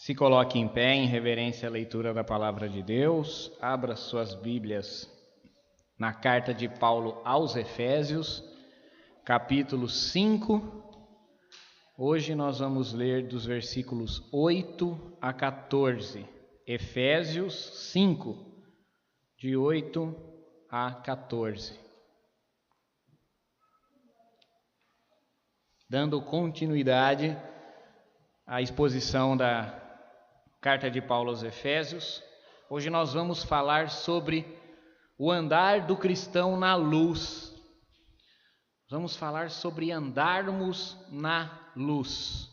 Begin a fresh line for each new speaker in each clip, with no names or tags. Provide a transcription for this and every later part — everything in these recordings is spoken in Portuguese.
Se coloque em pé em reverência à leitura da Palavra de Deus. Abra suas Bíblias na carta de Paulo aos Efésios, capítulo 5. Hoje nós vamos ler dos versículos 8 a 14. Efésios 5, de 8 a 14. Dando continuidade à exposição da carta de Paulo aos Efésios, hoje nós vamos falar sobre o andar do cristão na luz. Vamos falar sobre andarmos na luz.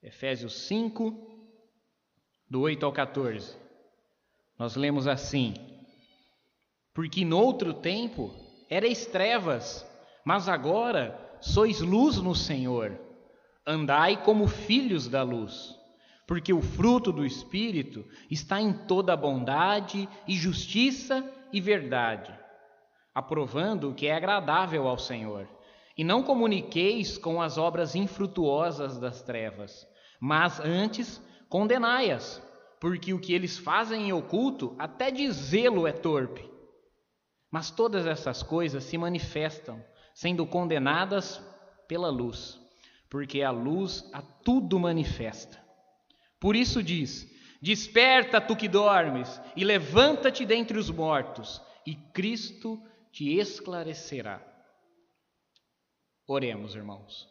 Efésios 5, do 8 ao 14. Nós lemos assim: Porque noutro tempo erais trevas, mas agora sois luz no Senhor. Andai como filhos da luz, porque o fruto do Espírito está em toda bondade e justiça e verdade, aprovando o que é agradável ao Senhor. E não comuniqueis com as obras infrutuosas das trevas, mas antes condenai-as, porque o que eles fazem em oculto, até dizê-lo é torpe. Mas todas essas coisas se manifestam, sendo condenadas pela luz, porque a luz a tudo manifesta. Por isso diz: Desperta, tu que dormes, e levanta-te dentre os mortos, e Cristo te esclarecerá. Oremos, irmãos.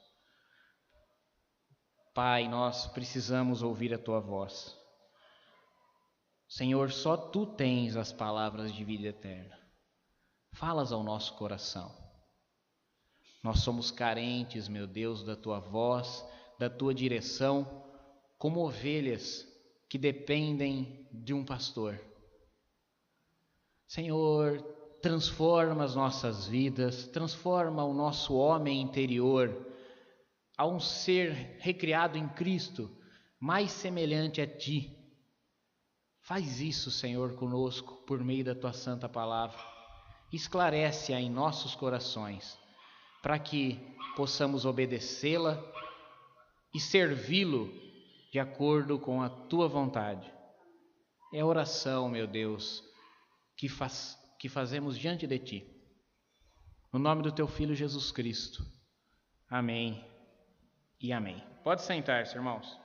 Pai, nós precisamos ouvir a tua voz. Senhor, só tu tens as palavras de vida eterna. Falas ao nosso coração. Nós somos carentes, meu Deus, da tua voz, da tua direção, como ovelhas que dependem de um pastor. Senhor, transforma as nossas vidas, transforma o nosso homem interior a um ser recriado em Cristo, mais semelhante a Ti. Faz isso, Senhor, conosco, por meio da Tua santa palavra. Esclarece-a em nossos corações, para que possamos obedecê-la e servi-lo de acordo com a Tua vontade. É a oração, meu Deus, que fazemos diante de Ti. No nome do Teu Filho Jesus Cristo. Amém e amém. Pode sentar-se, irmãos.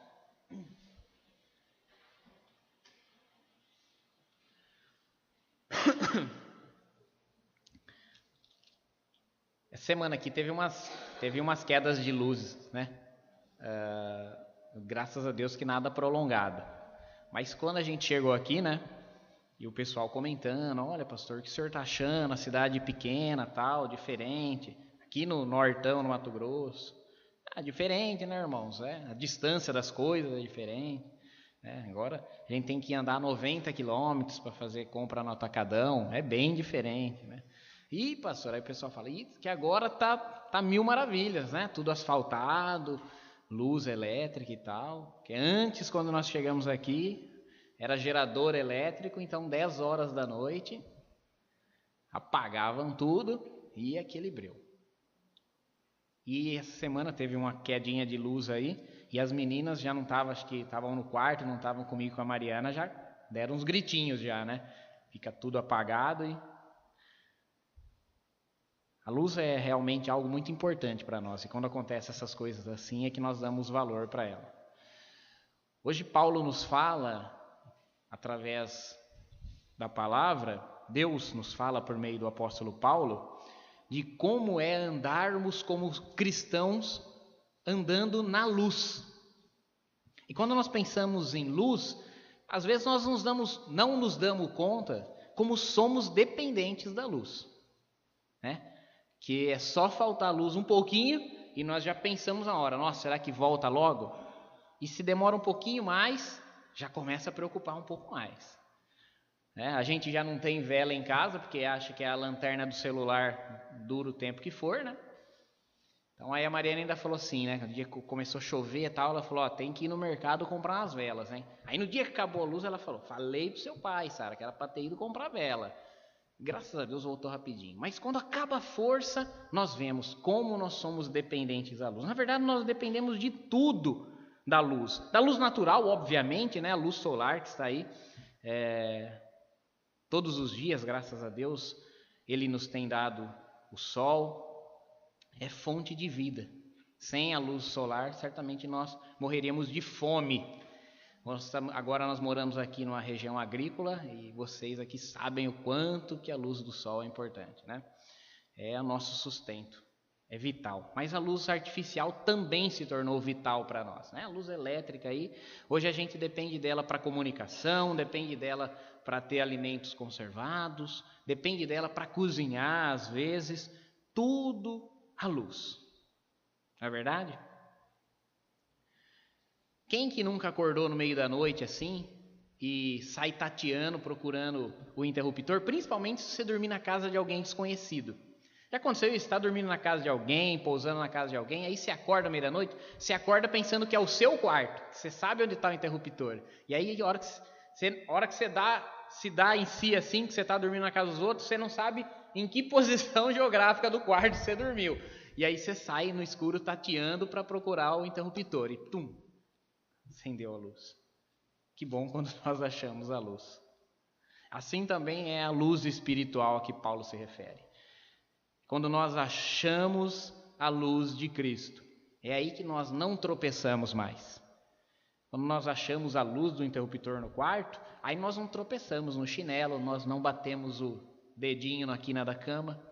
Essa semana aqui teve umas quedas de luzes, né? Graças a Deus que nada prolongado. Mas quando a gente chegou aqui, né? E o pessoal comentando: olha, pastor, o que o senhor está achando? A cidade pequena, tal, diferente. Aqui no Nortão, no Mato Grosso. Diferente, né, irmãos? A distância das coisas é diferente. Agora a gente tem que andar 90 quilômetros para fazer compra no atacadão. É bem diferente, né? E, pastor, aí o pessoal fala que agora tá mil maravilhas, né? Tudo asfaltado, luz elétrica e tal. Que antes, quando nós chegamos aqui, era gerador elétrico, então 10 horas da noite, apagavam tudo e aquele breu. E essa semana teve uma quedinha de luz aí, e as meninas já não estavam, acho que estavam no quarto, não estavam comigo com a Mariana, já deram uns gritinhos já, né? Fica tudo apagado e... A luz é realmente algo muito importante para nós, e quando acontecem essas coisas assim é que nós damos valor para ela. Hoje Paulo nos fala, através da palavra, Deus nos fala por meio do apóstolo Paulo, de como é andarmos como cristãos andando na luz. E quando nós pensamos em luz, às vezes nós não nos damos conta como somos dependentes da luz, né? Que é só faltar luz um pouquinho e nós já pensamos na hora: nossa, será que volta logo? E se demora um pouquinho mais, já começa a preocupar um pouco mais. A gente já não tem vela em casa, porque acha que a lanterna do celular dura o tempo que for, né? Então aí a Mariana ainda falou assim, né? No dia que começou a chover e tal, ela falou: tem que ir no mercado comprar umas velas, hein? Aí no dia que acabou a luz, ela falou: falei pro seu pai, Sara, que era para ter ido comprar vela. Graças a Deus voltou rapidinho. Mas quando acaba a força, nós vemos como nós somos dependentes da luz. Na verdade, nós dependemos de tudo da luz. Da luz natural, obviamente, né? A luz solar que está aí todos os dias, graças a Deus, Ele nos tem dado o sol, é fonte de vida. Sem a luz solar, certamente nós morreríamos de fome. Agora nós moramos aqui numa região agrícola e vocês aqui sabem o quanto que a luz do sol é importante, né? É o nosso sustento, é vital. Mas a luz artificial também se tornou vital para nós, né? A luz elétrica aí, hoje a gente depende dela para comunicação, depende dela para ter alimentos conservados, depende dela para cozinhar às vezes, tudo a luz. Não é verdade? Quem que nunca acordou no meio da noite assim e sai tateando, procurando o interruptor, principalmente se você dormir na casa de alguém desconhecido? Já aconteceu isso? Você está dormindo na casa de alguém, pousando na casa de alguém, aí você acorda no meio da noite, você acorda pensando que é o seu quarto, você sabe onde está o interruptor. E aí a hora que você se dá em si assim, que você está dormindo na casa dos outros, você não sabe em que posição geográfica do quarto você dormiu. E aí você sai no escuro tateando para procurar o interruptor e tum, acendeu a luz. Que bom quando nós achamos a luz. Assim também é a luz espiritual a que Paulo se refere. Quando nós achamos a luz de Cristo, é aí que nós não tropeçamos mais. Quando nós achamos a luz do interruptor no quarto, aí nós não tropeçamos no chinelo, nós não batemos o dedinho na quina da cama.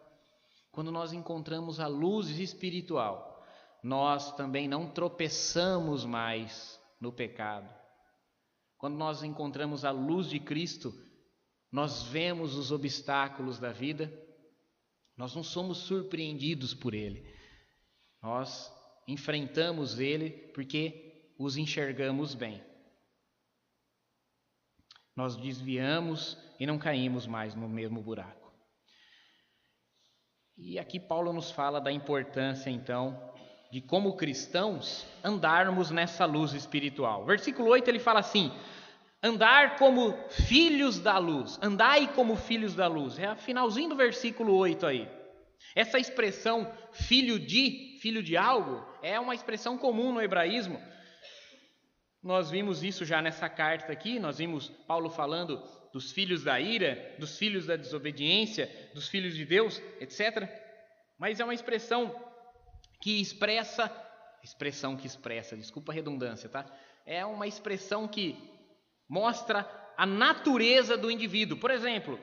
Quando nós encontramos a luz espiritual, nós também não tropeçamos mais no pecado. Quando nós encontramos a luz de Cristo, nós vemos os obstáculos da vida, nós não somos surpreendidos por Ele. Nós enfrentamos Ele porque os enxergamos bem. Nós desviamos e não caímos mais no mesmo buraco. E aqui Paulo nos fala da importância, então, de como cristãos andarmos nessa luz espiritual. Versículo 8 ele fala assim: andar como filhos da luz, andai como filhos da luz. É o finalzinho do versículo 8 aí. Essa expressão filho de algo, é uma expressão comum no hebraísmo. Nós vimos isso já nessa carta aqui, nós vimos Paulo falando dos filhos da ira, dos filhos da desobediência, dos filhos de Deus, etc. Mas é uma expressão que expressa, desculpa a redundância, tá? É uma expressão que mostra a natureza do indivíduo. Por exemplo,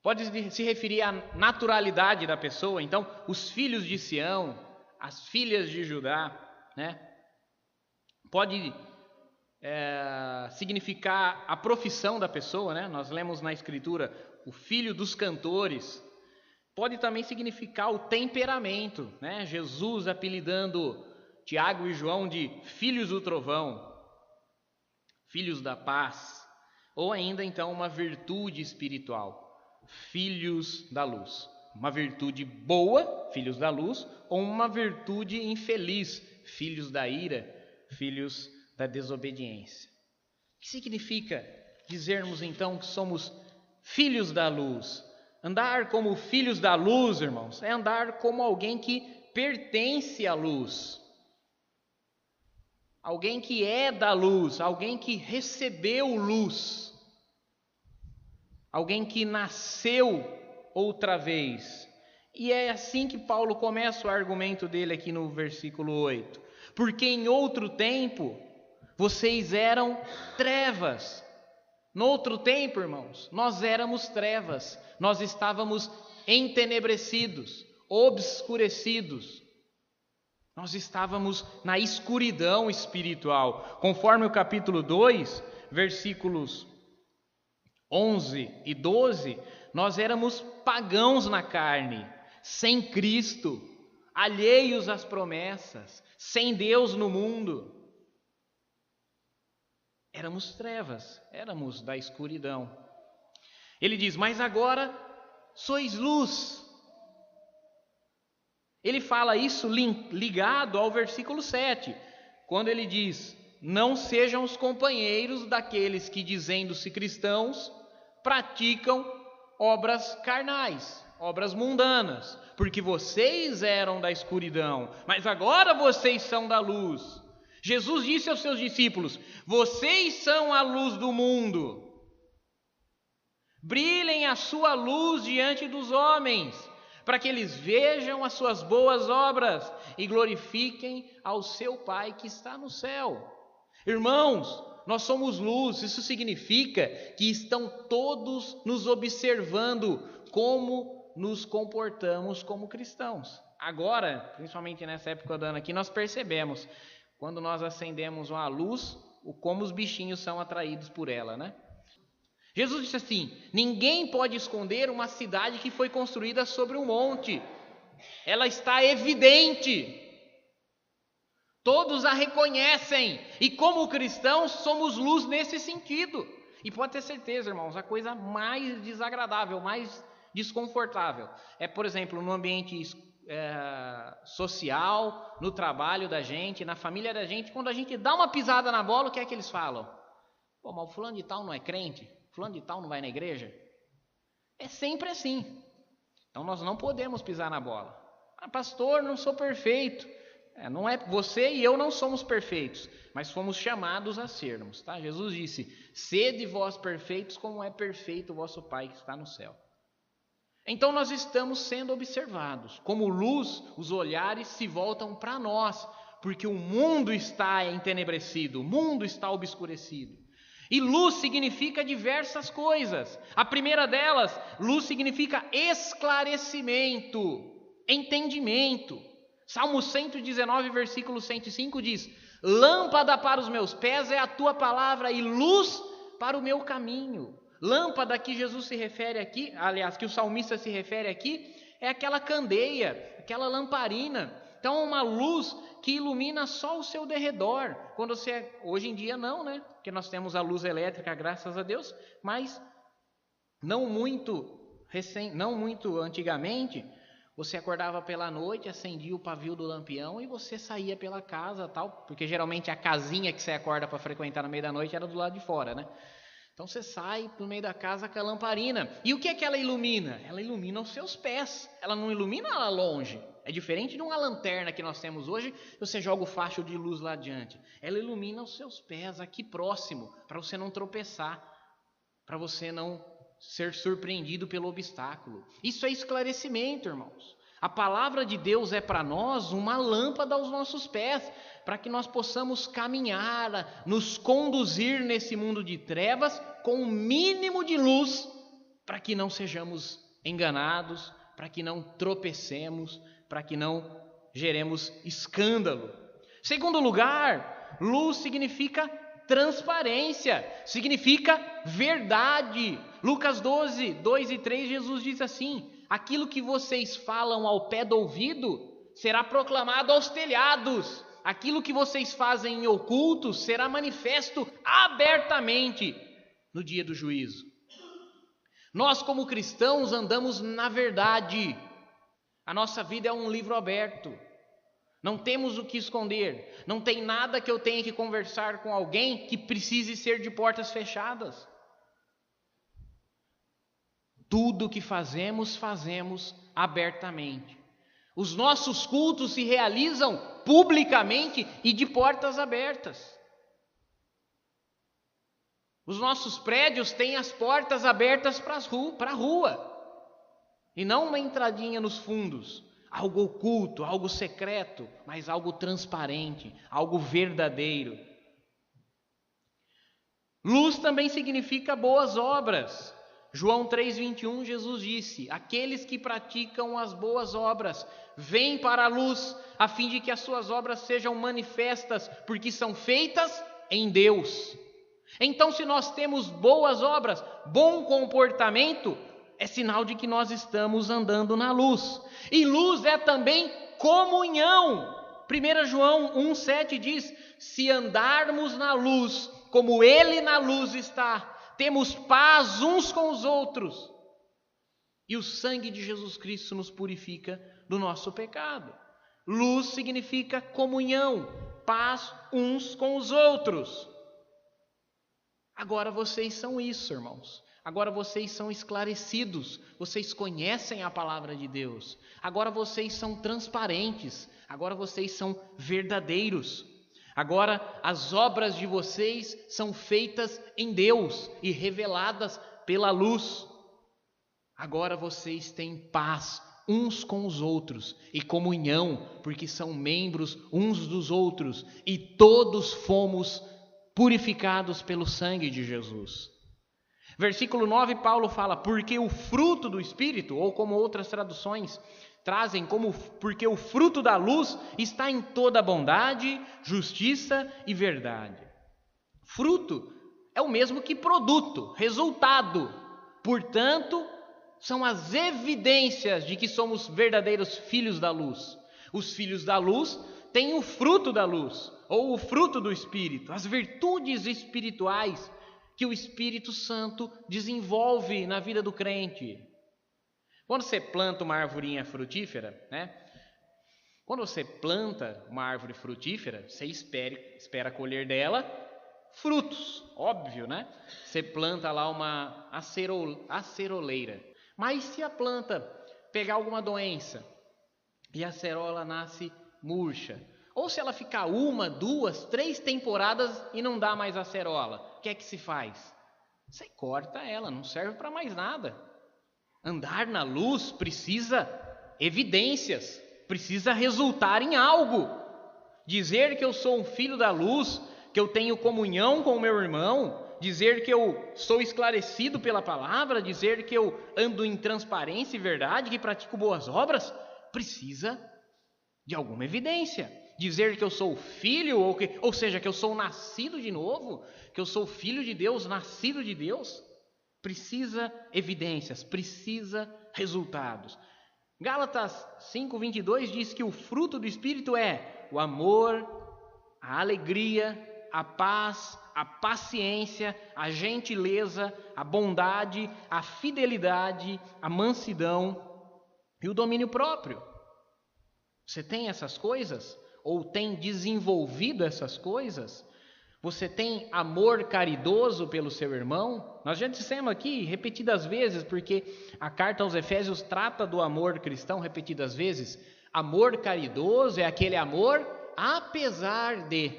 pode se referir à naturalidade da pessoa. Então, os filhos de Sião, as filhas de Judá, né? Pode significar a profissão da pessoa, né? Nós lemos na Escritura o filho dos cantores. Pode também significar o temperamento, né? Jesus apelidando Tiago e João de filhos do trovão, filhos da paz, ou ainda então uma virtude espiritual, filhos da luz. Uma virtude boa, filhos da luz, ou uma virtude infeliz, filhos da ira, filhos da desobediência. O que significa dizermos então que somos filhos da luz? Andar como filhos da luz, irmãos, é andar como alguém que pertence à luz. Alguém que é da luz, alguém que recebeu luz. Alguém que nasceu outra vez. E é assim que Paulo começa o argumento dele aqui no versículo 8. Porque em outro tempo vocês eram trevas. No outro tempo, irmãos, nós éramos trevas. Nós estávamos entenebrecidos, obscurecidos. Nós estávamos na escuridão espiritual. Conforme o capítulo 2, versículos 11 e 12, nós éramos pagãos na carne, sem Cristo, alheios às promessas, sem Deus no mundo. Éramos trevas, éramos da escuridão. Ele diz, mas agora sois luz. Ele fala isso ligado ao versículo 7, quando ele diz, não sejam os companheiros daqueles que, dizendo-se cristãos, praticam obras carnais, obras mundanas, porque vocês eram da escuridão, mas agora vocês são da luz. Jesus disse aos seus discípulos: vocês são a luz do mundo. Brilhem a sua luz diante dos homens, para que eles vejam as suas boas obras e glorifiquem ao seu Pai que está no céu. Irmãos, nós somos luz, isso significa que estão todos nos observando como nos comportamos como cristãos. Agora, principalmente nessa época do ano aqui, nós percebemos, quando nós acendemos uma luz, como os bichinhos são atraídos por ela, né? Jesus disse assim: ninguém pode esconder uma cidade que foi construída sobre um monte. Ela está evidente. Todos a reconhecem. E como cristãos, somos luz nesse sentido. E pode ter certeza, irmãos, a coisa mais desagradável, mais desconfortável é, por exemplo, no ambiente social, no trabalho da gente, na família da gente, quando a gente dá uma pisada na bola, o que é que eles falam? Pô, mas o fulano de tal não é crente? Fulano de tal não vai na igreja? É sempre assim. Então nós não podemos pisar na bola. Ah, pastor, não sou perfeito. Não é, você e eu não somos perfeitos, mas fomos chamados a sermos, tá? Jesus disse: sede vós perfeitos como é perfeito o vosso Pai que está no céu. Então nós estamos sendo observados. Como luz, os olhares se voltam para nós, porque o mundo está entenebrecido, o mundo está obscurecido. E luz significa diversas coisas. A primeira delas, luz significa esclarecimento, entendimento. Salmo 119, versículo 105 diz: lâmpada para os meus pés é a tua palavra e luz para o meu caminho. Lâmpada que Jesus se refere aqui, aliás, que o salmista se refere aqui, é aquela candeia, aquela lamparina. Então, uma luz que ilumina só o seu derredor. Quando você, hoje em dia não, né? Porque nós temos a luz elétrica, graças a Deus, mas não muito antigamente, você acordava pela noite, acendia o pavio do lampião e você saía pela casa, tal, porque geralmente a casinha que você acorda para frequentar no meio da noite era do lado de fora, né? Então você sai no meio da casa com a lamparina. E o que é que ela ilumina? Ela ilumina os seus pés. Ela não ilumina lá longe. É diferente de uma lanterna que nós temos hoje, você joga o facho de luz lá adiante. Ela ilumina os seus pés aqui próximo, para você não tropeçar, para você não ser surpreendido pelo obstáculo. Isso é esclarecimento, irmãos. A palavra de Deus é para nós uma lâmpada aos nossos pés, para que nós possamos caminhar, nos conduzir nesse mundo de trevas com o mínimo de luz, para que não sejamos enganados, para que não tropecemos, para que não geremos escândalo. Segundo lugar, luz significa transparência, significa verdade. Lucas 12, 2 e 3, Jesus diz assim: aquilo que vocês falam ao pé do ouvido será proclamado aos telhados. Aquilo que vocês fazem em oculto será manifesto abertamente no dia do juízo. Nós, como cristãos, andamos na verdade. A nossa vida é um livro aberto. Não temos o que esconder. Não tem nada que eu tenha que conversar com alguém que precise ser de portas fechadas. Tudo que fazemos, fazemos abertamente. Os nossos cultos se realizam publicamente e de portas abertas. Os nossos prédios têm as portas abertas para a rua. E não uma entradinha nos fundos. Algo oculto, algo secreto, mas algo transparente, algo verdadeiro. Luz também significa boas obras. João 3,21, Jesus disse: aqueles que praticam as boas obras vêm para a luz, a fim de que as suas obras sejam manifestas, porque são feitas em Deus. Então, se nós temos boas obras, bom comportamento, é sinal de que nós estamos andando na luz. E luz é também comunhão. 1 João 1,7 diz: se andarmos na luz, como Ele na luz está, temos paz uns com os outros. E o sangue de Jesus Cristo nos purifica do nosso pecado. Luz significa comunhão, paz uns com os outros. Agora vocês são isso, irmãos. Agora vocês são esclarecidos, vocês conhecem a palavra de Deus. Agora vocês são transparentes, agora vocês são verdadeiros. Agora as obras de vocês são feitas em Deus e reveladas pela luz. Agora vocês têm paz uns com os outros e comunhão, porque são membros uns dos outros, e todos fomos purificados pelo sangue de Jesus. Versículo 9, Paulo fala, porque o fruto do Espírito, ou como outras traduções trazem, porque o fruto da luz está em toda bondade, justiça e verdade. Fruto é o mesmo que produto, resultado. Portanto, são as evidências de que somos verdadeiros filhos da luz. Os filhos da luz têm o fruto da luz, ou o fruto do Espírito, as virtudes espirituais que o Espírito Santo desenvolve na vida do crente. Quando você planta uma arvorinha frutífera, né? Quando você planta uma árvore frutífera, você espera colher dela frutos, óbvio, né? Você planta lá uma aceroleira. Mas se a planta pegar alguma doença e a acerola nasce murcha, ou se ela ficar 1, 2, 3 temporadas e não dá mais acerola, o que é que se faz? Você corta ela, não serve para mais nada. Andar na luz precisa evidências, precisa resultar em algo. Dizer que eu sou um filho da luz, que eu tenho comunhão com o meu irmão, dizer que eu sou esclarecido pela palavra, dizer que eu ando em transparência e verdade, que pratico boas obras, precisa de alguma evidência. Dizer que eu sou filho, ou seja, que eu sou nascido de novo, que eu sou filho de Deus, nascido de Deus, precisa evidências, precisa resultados. Gálatas 5:22 diz que o fruto do Espírito é o amor, a alegria, a paz, a paciência, a gentileza, a bondade, a fidelidade, a mansidão e o domínio próprio. Você tem essas coisas? Ou tem desenvolvido essas coisas? Você tem amor caridoso pelo seu irmão? Nós já dissemos aqui repetidas vezes, porque a carta aos Efésios trata do amor cristão repetidas vezes. Amor caridoso é aquele amor apesar de.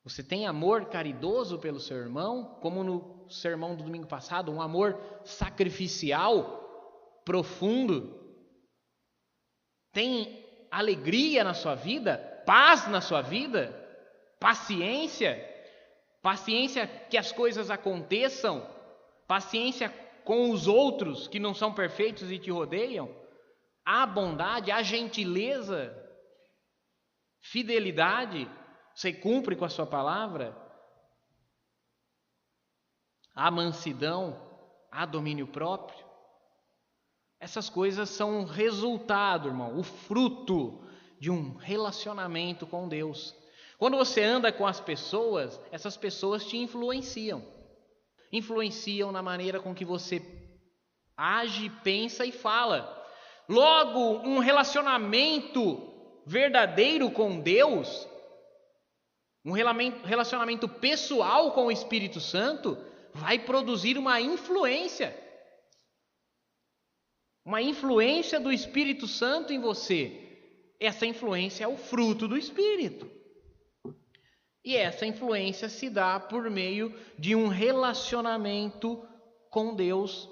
Você tem amor caridoso pelo seu irmão, como no sermão do domingo passado, um amor sacrificial, profundo. Tem alegria na sua vida, paz na sua vida, paciência que as coisas aconteçam, paciência com os outros que não são perfeitos e te rodeiam, a bondade, a gentileza, fidelidade, você cumpre com a sua palavra, a mansidão, a domínio próprio. Essas coisas são um resultado, irmão, o fruto de um relacionamento com Deus. Quando você anda com as pessoas, essas pessoas te influenciam. Influenciam na maneira com que você age, pensa e fala. Logo, um relacionamento verdadeiro com Deus, um relacionamento pessoal com o Espírito Santo, vai produzir uma influência. Uma influência do Espírito Santo em você. Essa influência é o fruto do Espírito. E essa influência se dá por meio de um relacionamento com Deus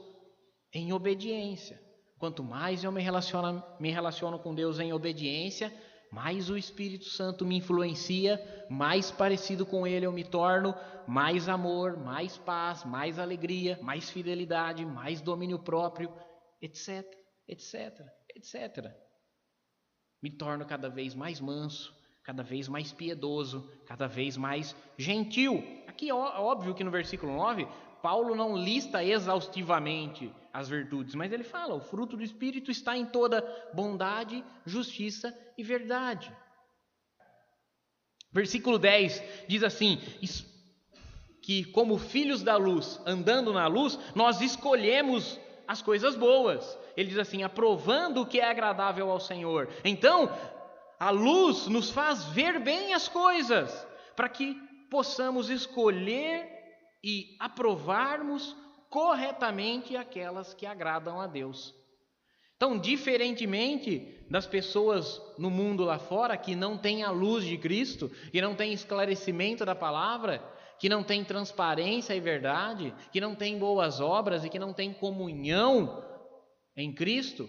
em obediência. Quanto mais eu me relaciono com Deus em obediência, mais o Espírito Santo me influencia, mais parecido com Ele eu me torno, mais amor, mais paz, mais alegria, mais fidelidade, mais domínio próprio, etc, etc, etc. Me torno cada vez mais manso, cada vez mais piedoso, cada vez mais gentil. Aqui é óbvio que no versículo 9, Paulo não lista exaustivamente as virtudes, mas ele fala, o fruto do Espírito está em toda bondade, justiça e verdade. Versículo 10 diz assim, que como filhos da luz, andando na luz, nós escolhemos as coisas boas. Ele diz assim, aprovando o que é agradável ao Senhor. Então, a luz nos faz ver bem as coisas, para que possamos escolher e aprovarmos corretamente aquelas que agradam a Deus. Então, diferentemente das pessoas no mundo lá fora que não têm a luz de Cristo, que não têm esclarecimento da palavra, que não têm transparência e verdade, que não têm boas obras e que não têm comunhão em Cristo,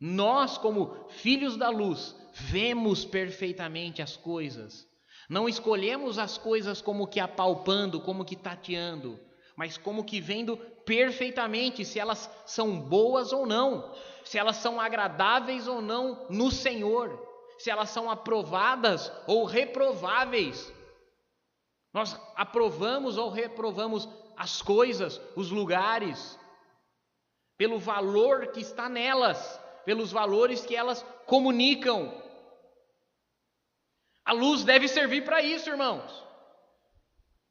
nós, como filhos da luz, vemos perfeitamente as coisas. Não escolhemos as coisas como que apalpando, como que tateando, mas como que vendo perfeitamente se elas são boas ou não, se elas são agradáveis ou não no Senhor, se elas são aprovadas ou reprováveis. Nós aprovamos ou reprovamos as coisas, os lugares, pelo valor que está nelas, pelos valores que elas comunicam. A luz deve servir para isso, irmãos.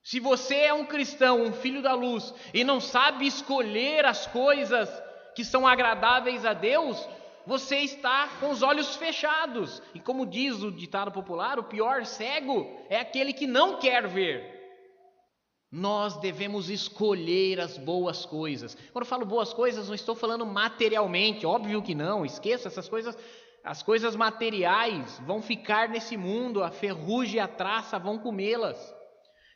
Se você é um cristão, um filho da luz, e não sabe escolher as coisas que são agradáveis a Deus, você está com os olhos fechados. E como diz o ditado popular, o pior cego é aquele que não quer ver. Nós devemos escolher as boas coisas. Quando eu falo boas coisas, não estou falando materialmente, óbvio que não, esqueça essas coisas. As coisas materiais vão ficar nesse mundo, a ferrugem e a traça vão comê-las.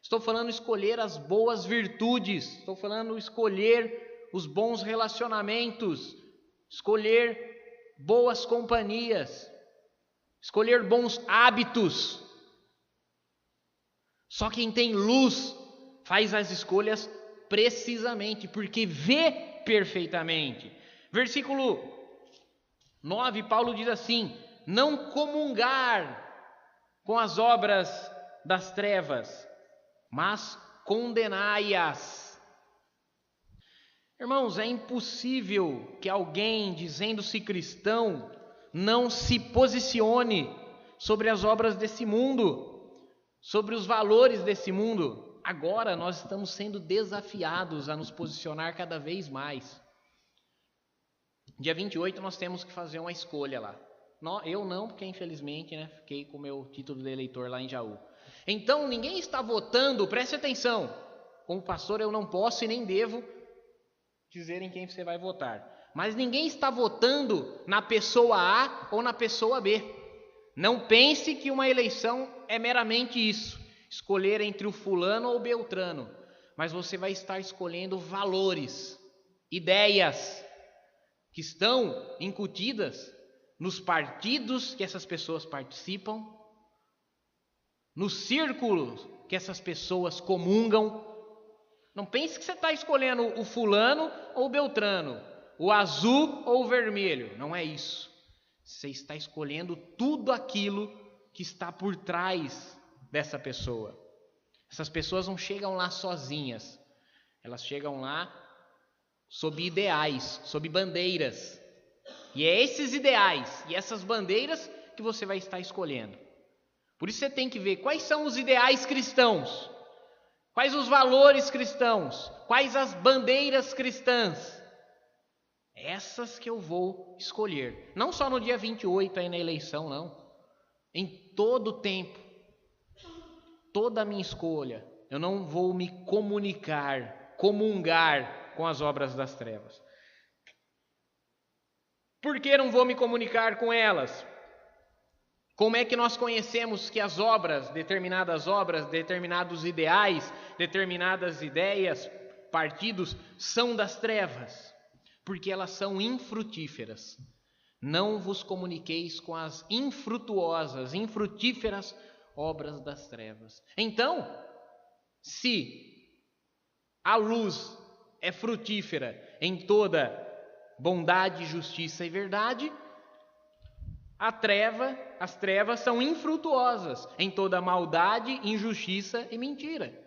Estou falando escolher as boas virtudes, estou falando escolher os bons relacionamentos, escolher boas companhias, escolher bons hábitos. Só quem tem luz faz as escolhas precisamente, porque vê perfeitamente. Versículo 9, Paulo diz assim: não comungar com as obras das trevas, mas condenai-as. Irmãos, é impossível que alguém, dizendo-se cristão, não se posicione sobre as obras desse mundo, sobre os valores desse mundo. Agora nós estamos sendo desafiados a nos posicionar cada vez mais. Dia 28 nós temos que fazer uma escolha lá. Eu não, porque infelizmente fiquei com o meu título de eleitor lá em Jaú. Então ninguém está votando, preste atenção. Como pastor eu não posso e nem devo dizer em quem você vai votar. Mas ninguém está votando na pessoa A ou na pessoa B. Não pense que uma eleição é meramente isso. Escolher entre o fulano ou o beltrano. Mas você vai estar escolhendo valores, ideias que estão incutidas nos partidos que essas pessoas participam, nos círculos que essas pessoas comungam. Não pense que você está escolhendo o fulano ou o beltrano, o azul ou o vermelho. Não é isso. Você está escolhendo tudo aquilo que está por trás dessa pessoa. Essas pessoas não chegam lá sozinhas. Elas chegam lá sob ideais, sob bandeiras. E é esses ideais e essas bandeiras que você vai estar escolhendo. Por isso você tem que ver quais são os ideais cristãos, quais os valores cristãos, quais as bandeiras cristãs. Essas que eu vou escolher. Não só no dia 28 aí na eleição, não. Em todo o tempo, toda a minha escolha, eu não vou me comungar com as obras das trevas. Por que não vou me comunicar com elas? Como é que nós conhecemos que as obras, determinados ideais, determinadas ideias, partidos, são das trevas? Porque elas são infrutíferas. Não vos comuniqueis com as infrutuosas, infrutíferas obras das trevas. Então, se a luz é frutífera em toda bondade, justiça e verdade, as trevas são infrutuosas em toda maldade, injustiça e mentira.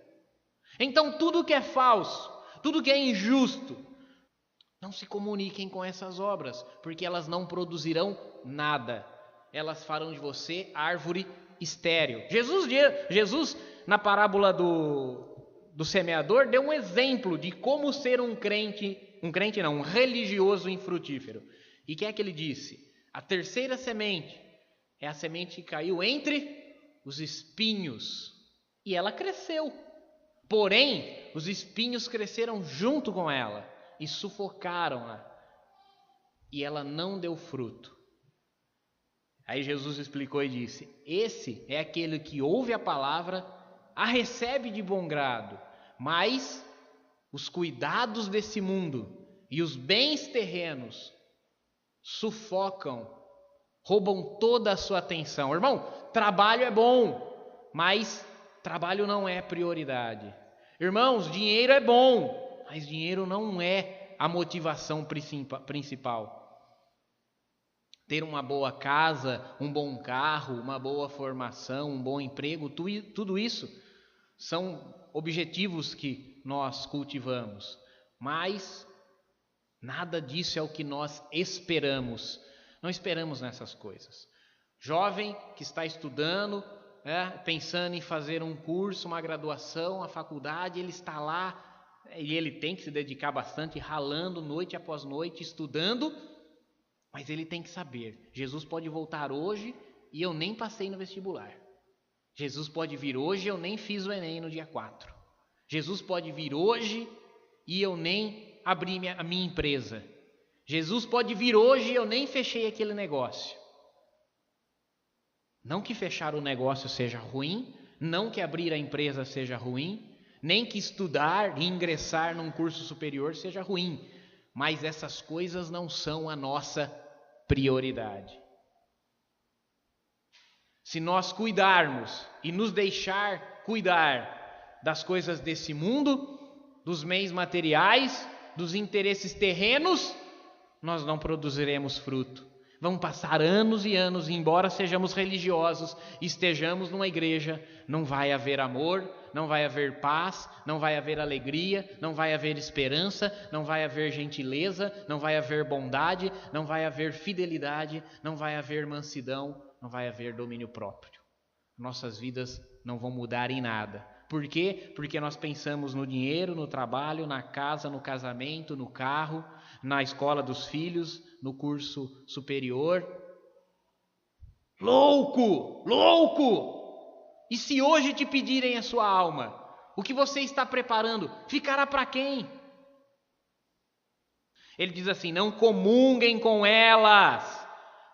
Então tudo que é falso, tudo que é injusto, não se comuniquem com essas obras, porque elas não produzirão nada. Elas farão de você árvore estéril. Jesus na parábola do semeador, deu um exemplo de como ser um religioso infrutífero. E o que é que ele disse? A terceira semente é a semente que caiu entre os espinhos. E ela cresceu. Porém, os espinhos cresceram junto com ela e sufocaram-a. e ela não deu fruto. Aí Jesus explicou e disse: esse é aquele que ouve a palavra, a recebe de bom grado, mas os cuidados desse mundo e os bens terrenos sufocam, roubam toda a sua atenção. Irmão, trabalho é bom, mas trabalho não é prioridade. Irmãos, dinheiro é bom, mas dinheiro não é a motivação principal. Ter uma boa casa, um bom carro, uma boa formação, um bom emprego, tudo isso são objetivos que nós cultivamos, mas nada disso é o que nós esperamos. Não esperamos nessas coisas. Jovem que está estudando, pensando em fazer um curso, uma graduação, a faculdade, ele está lá e ele tem que se dedicar bastante, ralando noite após noite, estudando, mas ele tem que saber, Jesus pode voltar hoje e eu nem passei no vestibular. Jesus pode vir hoje e eu nem fiz o Enem no dia 4. Jesus pode vir hoje e eu nem abri a minha empresa. Jesus pode vir hoje e eu nem fechei aquele negócio. Não que fechar o negócio seja ruim, não que abrir a empresa seja ruim, nem que estudar e ingressar num curso superior seja ruim, mas essas coisas não são a nossa prioridade. Se nós cuidarmos e nos deixar cuidar das coisas desse mundo, dos meios materiais, dos interesses terrenos, nós não produziremos fruto. Vão passar anos e anos e embora sejamos religiosos, estejamos numa igreja, não vai haver amor, não vai haver paz, não vai haver alegria, não vai haver esperança, não vai haver gentileza, não vai haver bondade, não vai haver fidelidade, não vai haver mansidão, não vai haver domínio próprio. Nossas vidas não vão mudar em nada. Por quê? Porque nós pensamos no dinheiro, no trabalho, na casa, no casamento, no carro, na escola dos filhos, no curso superior. Louco! Louco! E se hoje te pedirem a sua alma, o que você está preparando ficará para quem? Ele diz assim: não comunguem com elas.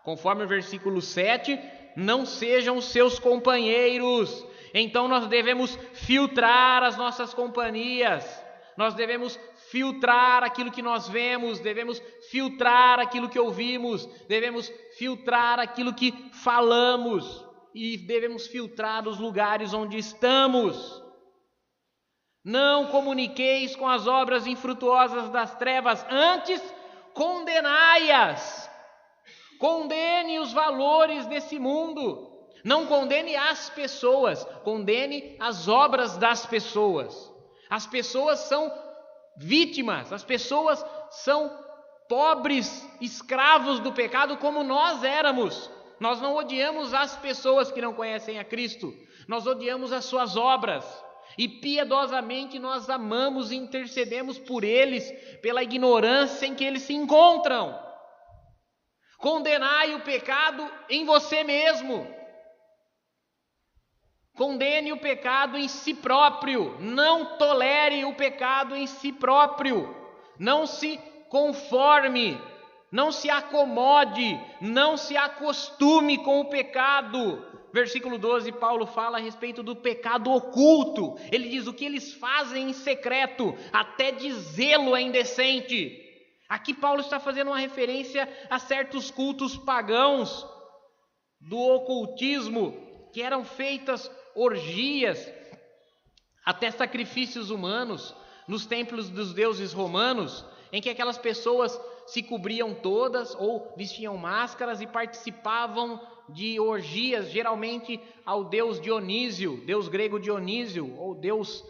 Conforme o versículo 7, não sejam os seus companheiros. Então nós devemos filtrar as nossas companhias, nós devemos filtrar aquilo que nós vemos, devemos filtrar aquilo que ouvimos, devemos filtrar aquilo que falamos e devemos filtrar os lugares onde estamos. Não comuniqueis com as obras infrutuosas das trevas, antes condenai-as. Condene os valores desse mundo. Não condene as pessoas, condene as obras das pessoas. As pessoas são vítimas, as pessoas são pobres, escravos do pecado como nós éramos. Nós não odiamos as pessoas que não conhecem a Cristo, nós odiamos as suas obras. E piedosamente nós amamos e intercedemos por eles, pela ignorância em que eles se encontram. Condenai o pecado em você mesmo. Condene o pecado em si próprio, não tolere o pecado em si próprio, não se conforme, não se acomode, não se acostume com o pecado. Versículo 12, Paulo fala a respeito do pecado oculto. Ele diz: o que eles fazem em secreto, até dizê-lo é indecente. Aqui Paulo está fazendo uma referência a certos cultos pagãos do ocultismo, que eram feitas orgias, até sacrifícios humanos, nos templos dos deuses romanos, em que aquelas pessoas se cobriam todas ou vestiam máscaras e participavam de orgias, geralmente ao deus Dionísio, deus grego Dionísio, ou deus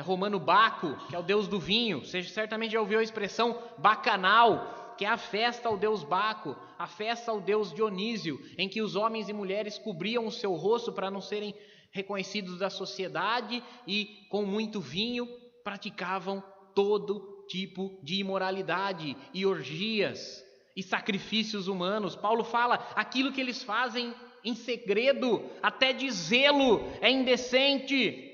romano Baco, que é o deus do vinho. Você certamente já ouviu a expressão bacanal, que é a festa ao deus Baco, a festa ao deus Dionísio, em que os homens e mulheres cobriam o seu rosto para não serem reconhecidos da sociedade e com muito vinho praticavam todo tipo de imoralidade e orgias e sacrifícios humanos. Paulo fala, aquilo que eles fazem em segredo, até dizê-lo é indecente.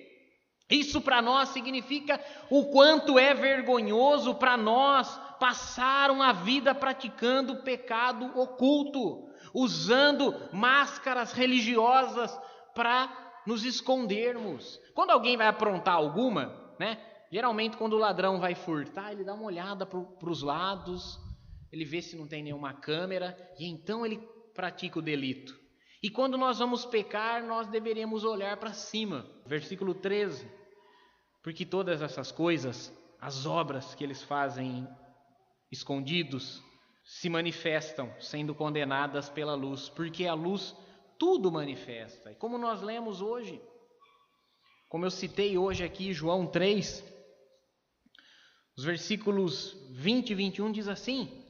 Isso para nós significa o quanto é vergonhoso para nós passaram a vida praticando pecado oculto, usando máscaras religiosas para nos escondermos. Quando alguém vai aprontar alguma, né? Geralmente quando o ladrão vai furtar, ele dá uma olhada para os lados, ele vê se não tem nenhuma câmera e então ele pratica o delito. E quando nós vamos pecar, nós deveríamos olhar para cima. Versículo 13. Porque todas essas coisas, as obras que eles fazem escondidos, se manifestam, sendo condenadas pela luz. Porque a luz tudo manifesta. E como nós lemos hoje, como eu citei hoje aqui, João 3, os versículos 20 e 21 diz assim: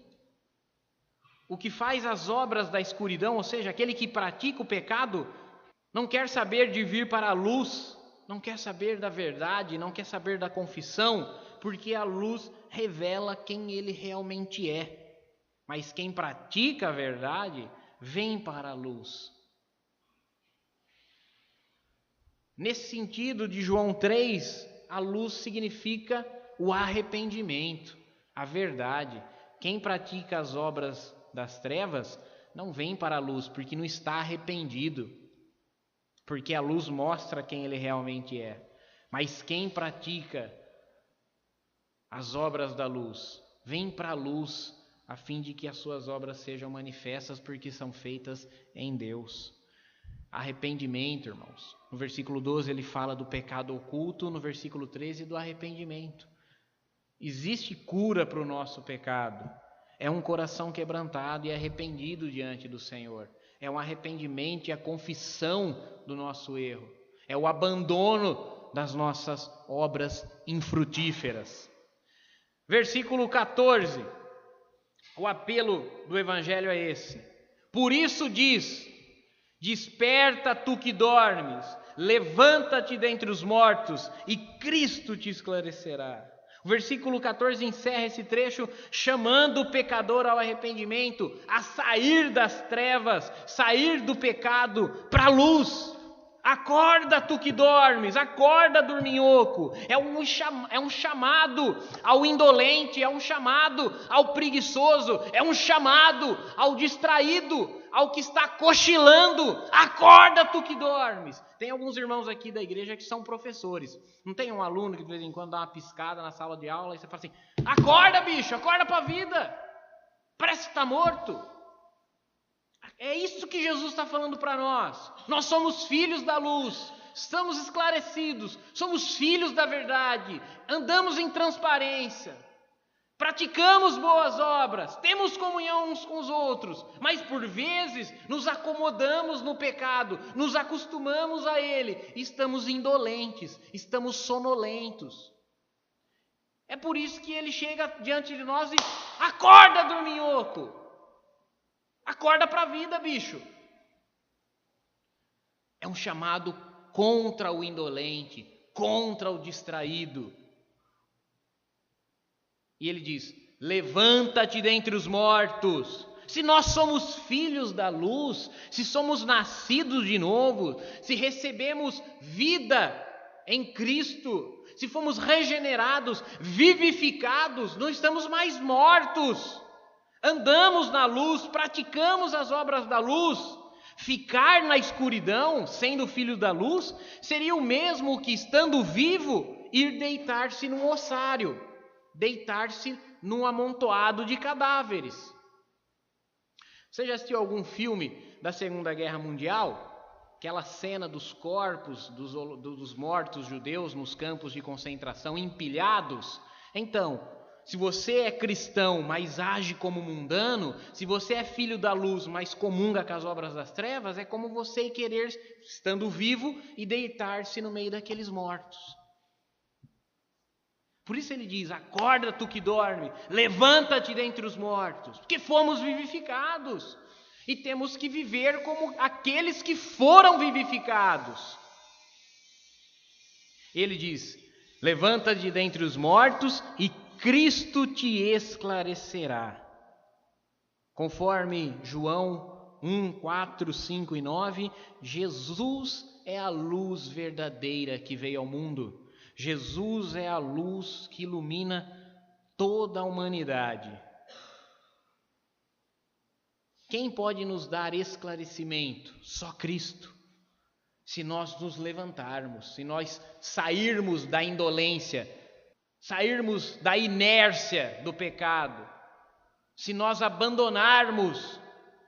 o que faz as obras da escuridão, ou seja, aquele que pratica o pecado, não quer saber de vir para a luz, não quer saber da verdade, não quer saber da confissão, porque a luz revela quem ele realmente é. Mas quem pratica a verdade, vem para a luz. Nesse sentido de João 3, a luz significa o arrependimento, a verdade. Quem pratica as obras das trevas não vem para a luz, porque não está arrependido, porque a luz mostra quem ele realmente é. Mas quem pratica as obras da luz, vem para a luz, a fim de que as suas obras sejam manifestas, porque são feitas em Deus. Arrependimento, irmãos. No versículo 12 ele fala do pecado oculto, no versículo 13 do arrependimento. Existe cura para o nosso pecado. É um coração quebrantado e arrependido diante do Senhor. É um arrependimento e a confissão do nosso erro. É o abandono das nossas obras infrutíferas. Versículo 14. O apelo do Evangelho é esse. Por isso diz: desperta tu que dormes, levanta-te dentre os mortos e Cristo te esclarecerá. O versículo 14 encerra esse trecho chamando o pecador ao arrependimento, a sair das trevas, sair do pecado para a luz. Acorda tu que dormes, acorda dorminhoco. É um chamado ao indolente, é um chamado ao preguiçoso, é um chamado ao distraído, ao que está cochilando. Acorda tu que dormes. Tem alguns irmãos aqui da igreja que são professores. Não tem um aluno que de vez em quando dá uma piscada na sala de aula e você fala assim: acorda, bicho, acorda para a vida, parece que está morto. É isso que Jesus está falando para nós. Nós somos filhos da luz, estamos esclarecidos, somos filhos da verdade, andamos em transparência, praticamos boas obras, temos comunhão uns com os outros, mas por vezes nos acomodamos no pecado, nos acostumamos a ele, estamos indolentes, estamos sonolentos. É por isso que ele chega diante de nós e: acorda, dorminhoco! Acorda para a vida, bicho. É um chamado contra o indolente, contra o distraído. E ele diz: levanta-te dentre os mortos. Se nós somos filhos da luz, se somos nascidos de novo, se recebemos vida em Cristo, se fomos regenerados, vivificados, não estamos mais mortos. Andamos na luz, praticamos as obras da luz. Ficar na escuridão, sendo filho da luz, seria o mesmo que, estando vivo, ir deitar-se num ossário, deitar-se num amontoado de cadáveres. Você já assistiu algum filme da Segunda Guerra Mundial? Aquela cena dos corpos dos mortos judeus nos campos de concentração empilhados? Então, se você é cristão, mas age como mundano, se você é filho da luz, mas comunga com as obras das trevas, é como você querer, estando vivo, e deitar-se no meio daqueles mortos. Por isso ele diz: acorda tu que dorme, levanta-te dentre os mortos, porque fomos vivificados, e temos que viver como aqueles que foram vivificados. Ele diz: levanta-te dentre os mortos e Cristo te esclarecerá. Conforme João 1, 4, 5 e 9, Jesus é a luz verdadeira que veio ao mundo. Jesus é a luz que ilumina toda a humanidade. Quem pode nos dar esclarecimento? Só Cristo. Se nós nos levantarmos, se nós sairmos da indolência, sairmos da inércia do pecado, se nós abandonarmos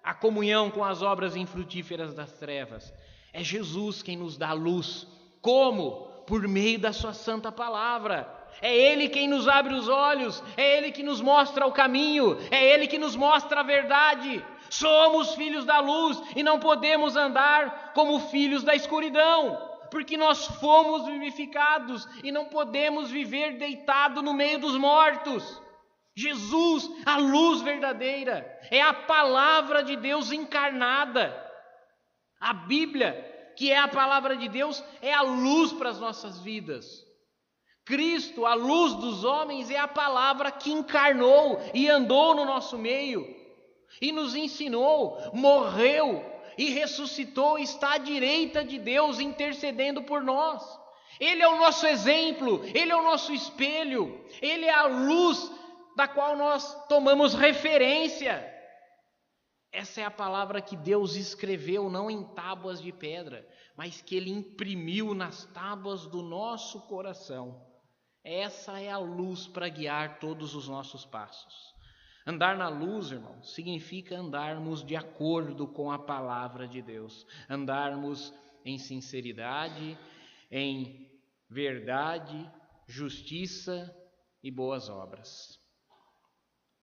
a comunhão com as obras infrutíferas das trevas, é Jesus quem nos dá luz. Como? Por meio da sua santa palavra. É Ele quem nos abre os olhos, é Ele que nos mostra o caminho, é Ele que nos mostra a verdade. Somos filhos da luz e não podemos andar como filhos da escuridão, porque nós fomos vivificados e não podemos viver deitado no meio dos mortos. Jesus, a luz verdadeira, é a palavra de Deus encarnada. A Bíblia, que é a palavra de Deus, é a luz para as nossas vidas. Cristo, a luz dos homens, é a palavra que encarnou e andou no nosso meio e nos ensinou, morreu e ressuscitou e está à direita de Deus intercedendo por nós. Ele é o nosso exemplo, Ele é o nosso espelho, Ele é a luz da qual nós tomamos referência. Essa é a palavra que Deus escreveu não em tábuas de pedra, mas que Ele imprimiu nas tábuas do nosso coração. Essa é a luz para guiar todos os nossos passos. Andar na luz, irmão, significa andarmos de acordo com a palavra de Deus. Andarmos em sinceridade, em verdade, justiça e boas obras.